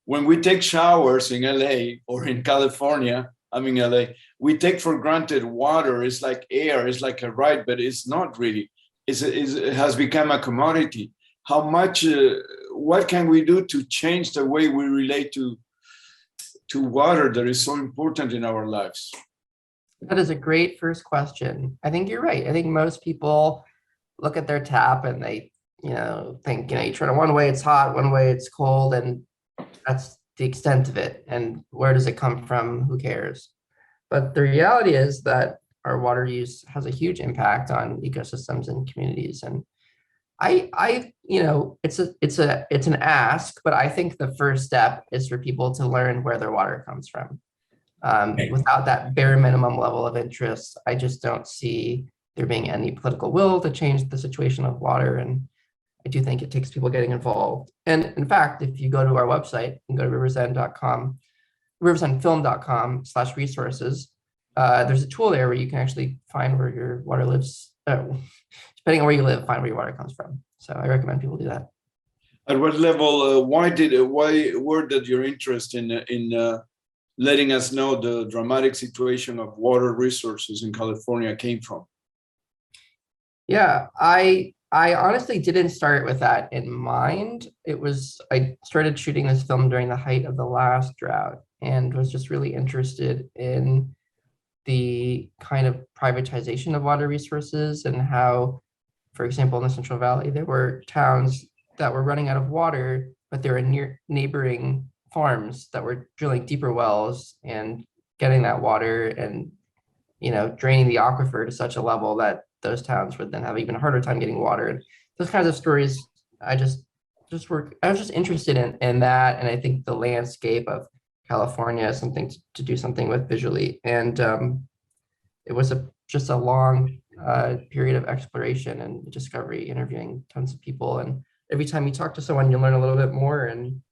when we take showers in LA or in California, I'm in LA, we take for granted water is like air, it's like a right, but it's not really. It has become a commodity. How much, what can we do to change the way we relate to water that is so important in our lives? That is a great first question. I think you're right. I think most people look at their tap and they, think, you turn it one way, it's hot, one way it's cold, and that's the extent of it. And where does it come from? Who cares? But the reality is that our water use has a huge impact on ecosystems and communities. And it's an ask, but I think the first step is for people to learn where their water comes from. Without that bare minimum level of interest, I just don't see there being any political will to change the situation of water. And I do think it takes people getting involved. And in fact, if you go to our website and go to riversend.com, riversendfilm.com/resources, there's a tool there where you can actually find where your water lives, depending on where you live, find where your water comes from. So I recommend people do that. At what level, why did your interest in letting us know the dramatic situation of water resources in California came from? Yeah, I honestly didn't start with that in mind. I started shooting this film during the height of the last drought and was just really interested in the kind of privatization of water resources and how, for example, in the Central Valley, there were towns that were running out of water, but there were near neighboring farms that were drilling deeper wells and getting that water and, draining the aquifer to such a level that those towns would then have even harder time getting water. And those kinds of stories, I was just interested in that. And I think the landscape of California is something to do something with visually. And it was just a long period of exploration and discovery, interviewing tons of people. And every time you talk to someone, you learn a little bit more and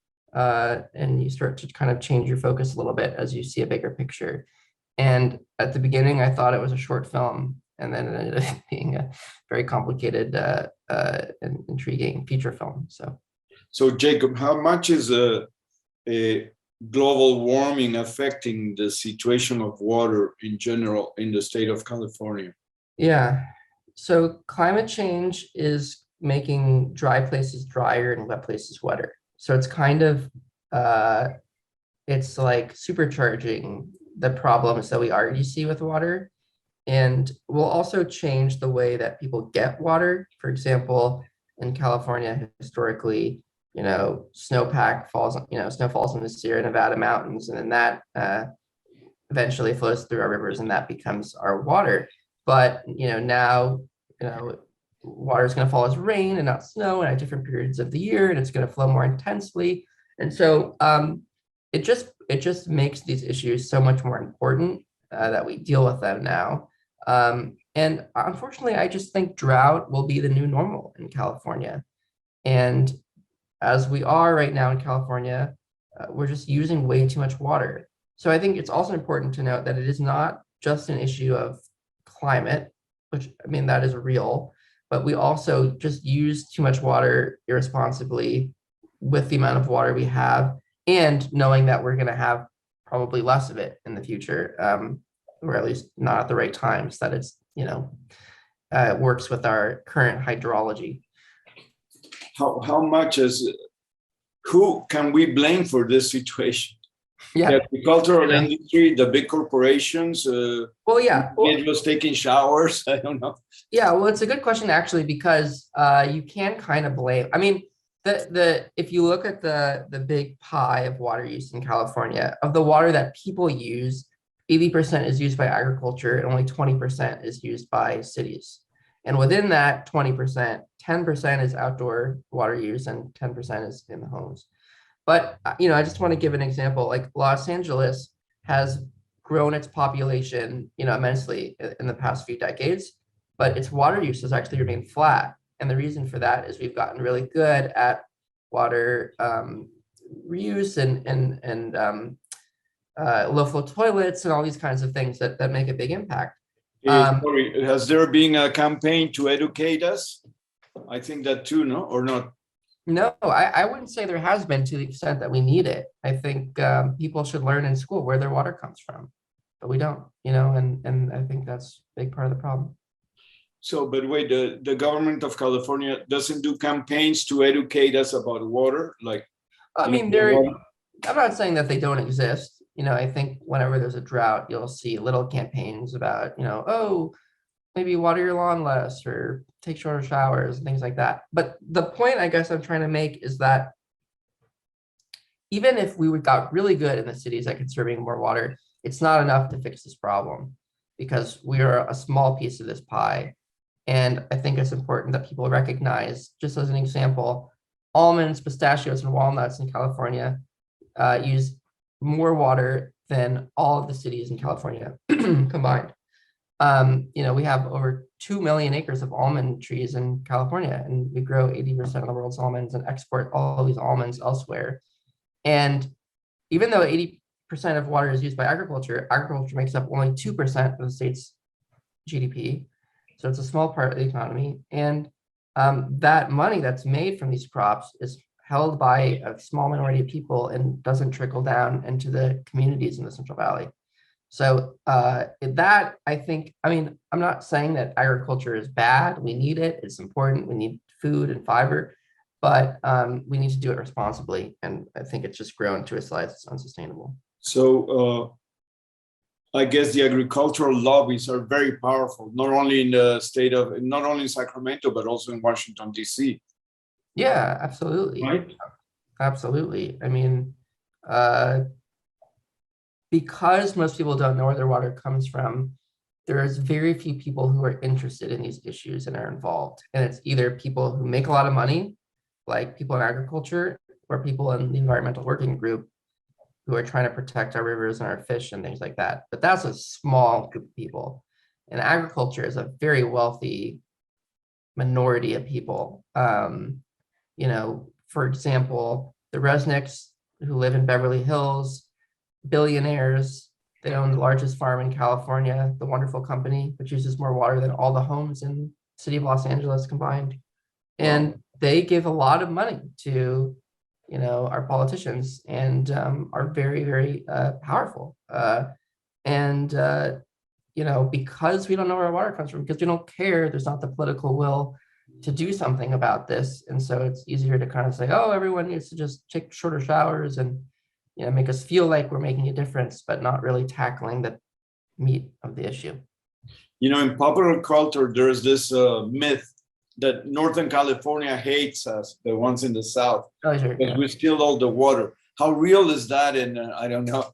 you start to kind of change your focus a little bit as you see a bigger picture. And at the beginning, I thought it was a short film, and then it ended up being a very complicated and intriguing feature film. So Jacob, how much is a global warming affecting the situation of water in general in the state of California? Yeah, so climate change is making dry places drier and wet places wetter. So it's kind of, it's like supercharging the problems that we already see with water. And will also change the way that people get water. For example, in California, historically, snow falls in the Sierra Nevada mountains, and then that eventually flows through our rivers, and that becomes our water. But now water is going to fall as rain and not snow, and at different periods of the year, and it's going to flow more intensely. And so it just makes these issues so much more important that we deal with them now. And unfortunately, I just think drought will be the new normal in California. And as we are right now in California, we're just using way too much water. So I think it's also important to note that it is not just an issue of climate, which, I mean, that is real, but we also just use too much water irresponsibly with the amount of water we have, and knowing that we're going to have probably less of it in the future, or at least not at the right times, that it's, works with our current hydrology. How much who can we blame for this situation? Yeah, the agricultural industry, the big corporations, individuals taking showers, I don't know. Yeah, well, it's a good question actually, because you can kind of blame, I mean, if you look at the big pie of water use in California, of the water that people use, 80% is used by agriculture and only 20% is used by cities. And within that 20%, 10% is outdoor water use and 10% is in the homes. But, I just want to give an example. Like Los Angeles has grown its population, immensely in the past few decades, but its water use has actually remained flat. And the reason for that is we've gotten really good at water reuse and low flow toilets and all these kinds of things that make a big impact. Has there been a campaign to educate us? I think that too, no, or not? No, I wouldn't say there has been to the extent that we need it. I think people should learn in school where their water comes from, but we don't, and I think that's a big part of the problem. So, but wait, the government of California doesn't do campaigns to educate us about water, like, I you know, mean, what- I'm not saying that they don't exist. I think whenever there's a drought, you'll see little campaigns about, oh, maybe water your lawn less or take shorter showers and things like that. But the point I guess I'm trying to make is that even if we got really good in the cities at conserving more water, it's not enough to fix this problem because we are a small piece of this pie. And I think it's important that people recognize, just as an example, almonds, pistachios, and walnuts in California use more water than all of the cities in California combined. We have over 2 million acres of almond trees in California, and we grow 80% of the world's almonds and export all of these almonds elsewhere. And even though 80% of water is used by agriculture, agriculture makes up only 2% of the state's GDP. So it's a small part of the economy. And that money that's made from these crops is held by a small minority of people and doesn't trickle down into the communities in the Central Valley. So that I think, I'm not saying that agriculture is bad. We need it. It's important. We need food and fiber, but we need to do it responsibly. And I think it's just grown to a size that's unsustainable. So I guess the agricultural lobbies are very powerful, not only in the not only in Sacramento, but also in Washington, D.C. Yeah, absolutely. Right? Absolutely. Because most people don't know where their water comes from, there's very few people who are interested in these issues and are involved. And it's either people who make a lot of money, like people in agriculture, or people in the environmental working group who are trying to protect our rivers and our fish and things like that. But that's a small group of people. And agriculture is a very wealthy minority of people. For example, the Resnicks who live in Beverly Hills, billionaires. They own the largest farm in California, the wonderful company, which uses more water than all the homes in the city of Los Angeles combined. And they give a lot of money to, our politicians and are very, very powerful. Because we don't know where our water comes from, because we don't care, there's not the political will to do something about this. And so it's easier to kind of say, oh, everyone needs to just take shorter showers and make us feel like we're making a difference, but not really tackling the meat of the issue. In popular culture, there's this myth that Northern California hates us, the ones in the South, sure, because we steal all the water. How real is that? And I don't know,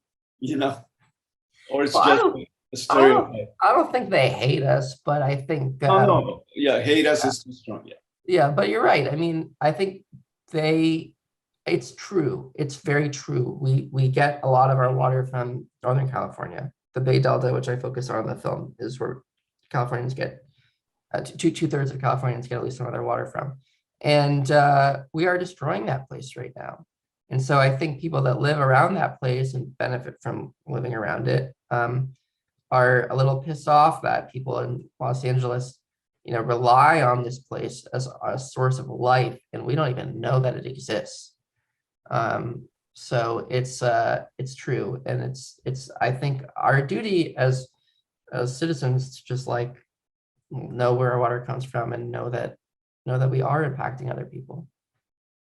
or it's just a stereotype. I don't think they hate us, but I think. No. Yeah, hate us is too strong. Yeah. Yeah, but you're right. I think it's true. It's very true. We get a lot of our water from Northern California. The Bay Delta, which I focus on in the film, is where Californians get two-thirds of Californians get at least some of their water from. And we are destroying that place right now. And so I think people that live around that place and benefit from living around it are a little pissed off that people in Los Angeles, rely on this place as a source of life, and we don't even know that it exists. So it's true, and it's I think our duty as citizens to just know where our water comes from and know that we are impacting other people.